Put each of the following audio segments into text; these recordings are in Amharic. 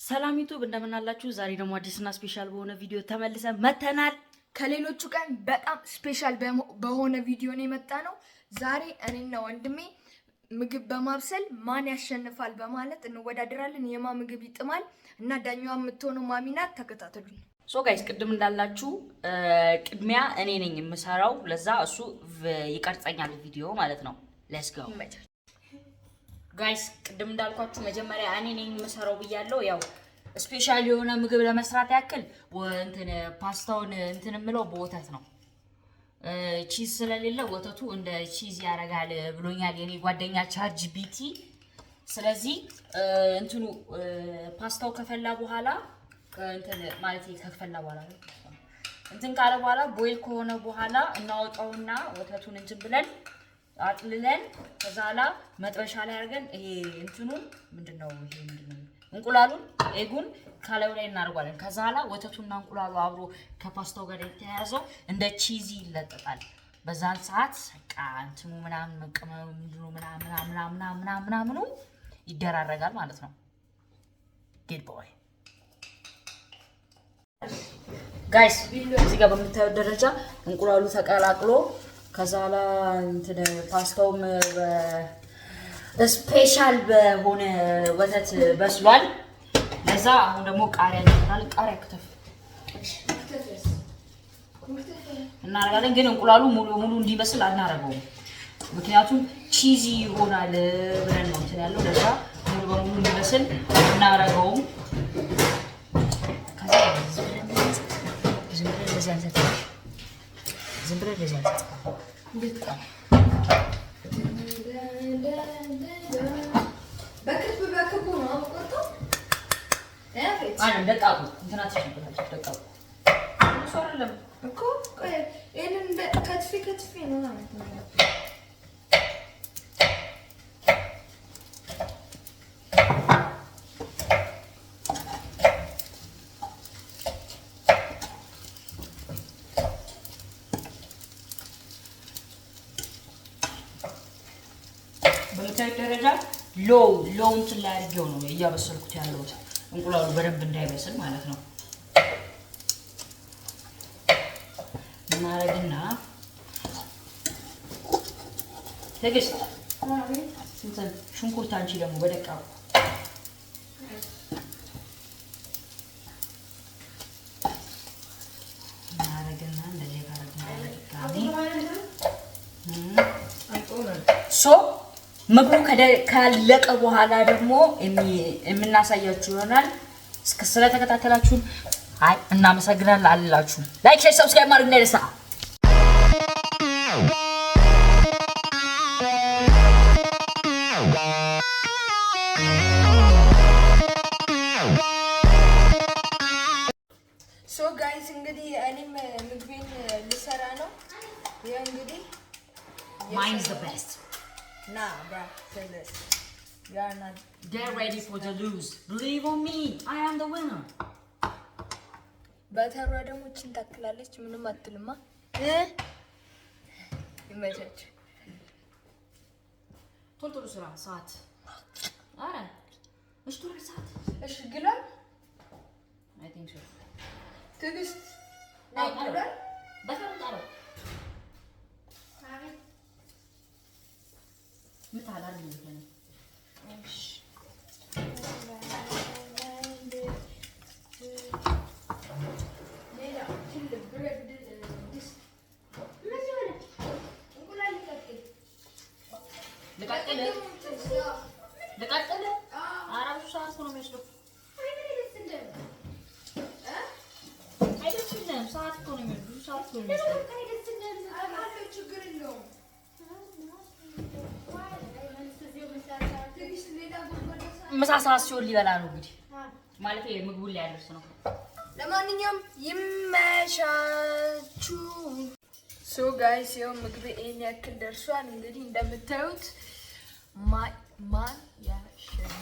ሰላም ዩቲዩብ እንደምን አላችሁ? ዛሬ ደግሞ አዲስና ስፔሻል በሆነ ቪዲዮ ተመልሰን መተናል። ከሌሎቹ ቀን በጣም ስፔሻል በሆነ ቪዲዮ ነው የመጣነው። ዛሬ እኔና ወንድሜ ምግብ በማብሰል ማን ያሸንፋል በማለት እንወዳደራለን። የማ ምግብ ይጥማል እና ዳኛዋ የምትሆነው ማሚ ናት። ተከታተሉኝ። ሶ ጋይስ ቅድም እንዳላችሁ ቅድሚያ እኔ ነኝ የምሰራው፣ ለዛ እሱ ይቀርጸኛል ቪዲዮ ማለት ነው። ሌትስ ጎ ጋይስ። ቅድም እንዳልኳችሁ መጀመሪያ እኔ ነኝ የምሰራው ብያለሁ። ያው ስፔሻል የሆነ ምግብ ለመስራት ያክል እንትን ፓስታውን እንትን የምለው በወተት ነው። ቺዝ ስለሌለ ወተቱ እንደ ቺዝ ያረጋል ብሎኛል የኔ ጓደኛ ቻርጅ ቢቲ። ስለዚህ እንትኑ ፓስታው ከፈላ በኋላ እንትን ማለት ከፈላ በኋላ እንትን ካለ በኋላ ቦይል ከሆነ በኋላ እናወጣውና ወተቱን እንትን ብለን አጥልለን ከዛላ መጥበሻ ላይ አድርገን ይሄ እንትኑን ምንድነው እንቁላሉን ኤጉን ካለው ላይ እናርጓለን። ከዛላ ወተቱና እንቁላሉ አብሮ ከፓስታው ጋር የተያያዘው እንደ ቺዚ ይለጠጣል። በዛን ሰዓት በቃ እንትኑ ምናምን መቀመም ምንድነው ምናምን ይደራረጋል ማለት ነው። ጉድ ቦይ ጋይስ። እዚህ ጋር በምታዩት ደረጃ እንቁላሉ ተቀላቅሎ ከዛላ እንትን ፓስታውም ስፔሻል በሆነ ወተት በስሏል። ለዛ አሁን ደግሞ ቃሪያ እንጨምራለን። ቃሪያ ከተፍ እናደርጋለን። ግን እንቁላሉ ሙሉ እንዲበስል አናደርገውም፣ ምክንያቱም ቺዚ ይሆናል ብለን ነው እንትን ያለው። ለዛ ሙሉ በሙሉ እንዲበስል እናደርገውም። ከዛ ዝም ብለን ለዚህ አንሰጥ በክብ ነው አቆርጦ ደቃቁ እንትናት ይችላል። ደቃቁ ሶራለም እኮ ይሄንን ከትፊ ነው ማለት ነው። በምታዩት ደረጃ ሎው እንትን ላይ አድርጌው ነው እያበሰልኩት ያለሁት፣ እንቁላሉ በደንብ እንዳይበስል ማለት ነው። እናረግና ትዕግስት እንትን ሽንኩርት አንቺ ደግሞ በደቃቁ እናረግና እንደዚህ ሶ ምግቡ ካለቀ በኋላ ደግሞ የምናሳያችሁ ይሆናል። ስለተከታተላችሁን እናመሰግናለን አላችሁ። ላይክ፣ ሼር፣ ሰብስክራይብ ማድረግ እንዳይረሳ። ሶ ጋይስ እንግዲህ እኔም ምግቤን ልሰራ ነው። ይሄ እንግዲህ mine's the best. Nah, bro, say this. You are not. Get ready for the lose. Believe on me, I am the winner. በተሯ ደግሞ እቺን ታክላለች። ምንም አትልማ። ይመቻች። ቶሎ ስራ ሰዓት። አረ እሺ፣ ቶሎ ሰዓት። እሺ፣ ግላል I think so. ትዕግስት ግላል በተጣጣው ምታላል ነው። እሺ ልቀጥል። አራሱ ሰዓት ነው የሚወስደው። አይደለም ሰዓት ነው የሚወስደው። ሰዓት ነው የሚወስደው። ችግር የለውም። ምሳ ሰዓት ሲሆን ሊበላ ነው እንግዲህ ማለት ምግቡን ሊያደርስ ነው። ለማንኛውም ይመሻችሁ። ሶ ጋይስ ይኸው ምግብ ይሄን ያክል ደርሷል። እንግዲህ እንደምታዩት ማን ያሸንፍ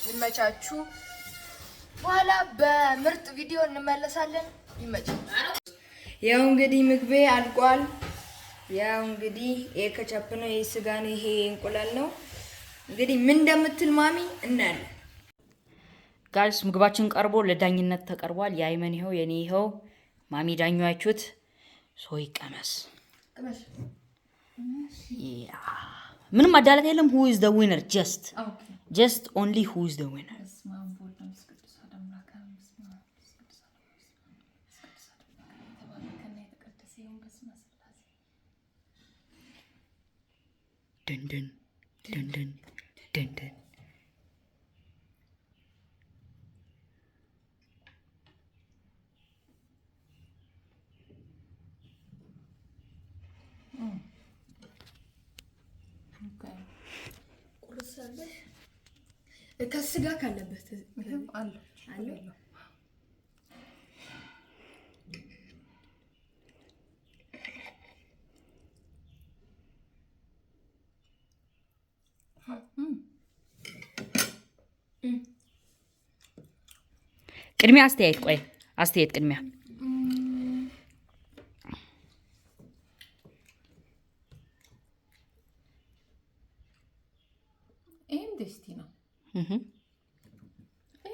ይመቻችሁ። በኋላ በምርጥ ቪዲዮ እንመለሳለን። ይመቻችሁ። ያው እንግዲህ ምግቤ አልቋል። ያው እንግዲህ ይሄ ከቻፕ ነው፣ ይሄ ስጋ ነው፣ ይሄ እንቁላል ነው። እንግዲህ ምን እንደምትል ማሚ እናያለን። ጋይስ ምግባችን ቀርቦ ለዳኝነት ተቀርቧል። የአይመን ይኸው የኔ ይኸው ማሚ ዳኛችሁት ሰው ይቀመስ። ምንም አዳላት የለም። who is the winner just only who is the winner dun dun dun dun dun dun. ከስጋ ካለበት አለ ቅድሚያ አስተያየት ቅድሚያ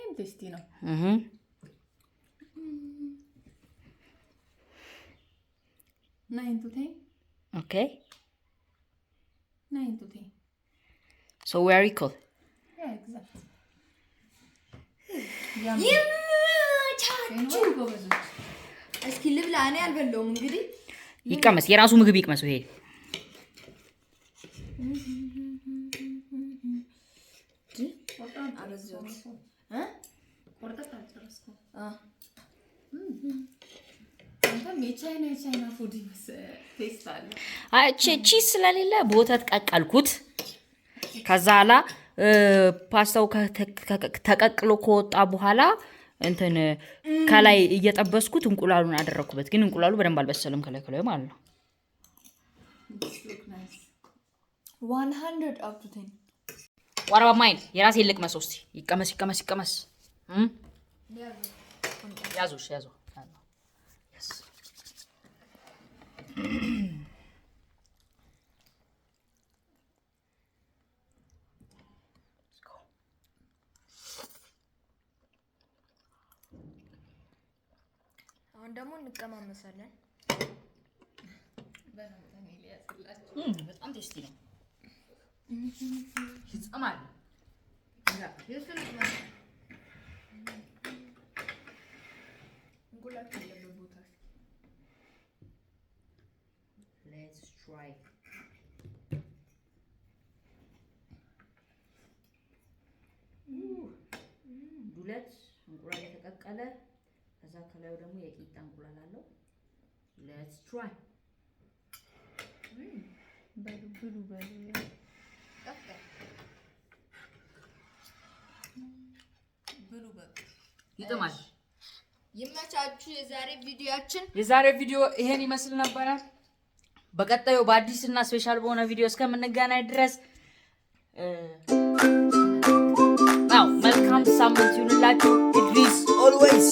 Intestino. Nine to 10. Okay. 9 to 10. So we're equal. Yeah, exactly. እስኪ ልብላ። እኔ አልበላውም። እንግዲህ ይቀመስ፣ የራሱ ምግብ ይቅመስ። ይሄ የቻይና ፉድ ቴስት አለ። ቺዝ ስለሌለ በወተት ቀቀልኩት። ከዛ ኋላ ፓስታው ተቀቅሎ ከወጣ በኋላ እንትን ከላይ እየጠበስኩት እንቁላሉን አደረኩበት። ግን እንቁላሉ በደንብ አልበሰለም ከላይ ማለት ነው። 100 up to 10 ዋራባ ማይን የራሴ ልቅመስ። እስቲ ይቀመስ ያዙ አሁን ደግሞ እንቀማመሳለን። በጣም ቴስቲ ነው። ይጽማል። Let's try. ዱለት እንቁላል የተቀቀለ ከዛ ከላዩ ደግሞ የቂጣ እንቁላል አለው። Let's try. ይጥማል። ይመቻችሁ። የዛሬ ቪዲዮ ይሄን ይመስል ነበር። በቀጣዩ በአዲስ እና ስፔሻል በሆነ ቪዲዮ እስከምንገናኝ ድረስ መልካም ሳምንት ይሁንላችሁ። It is always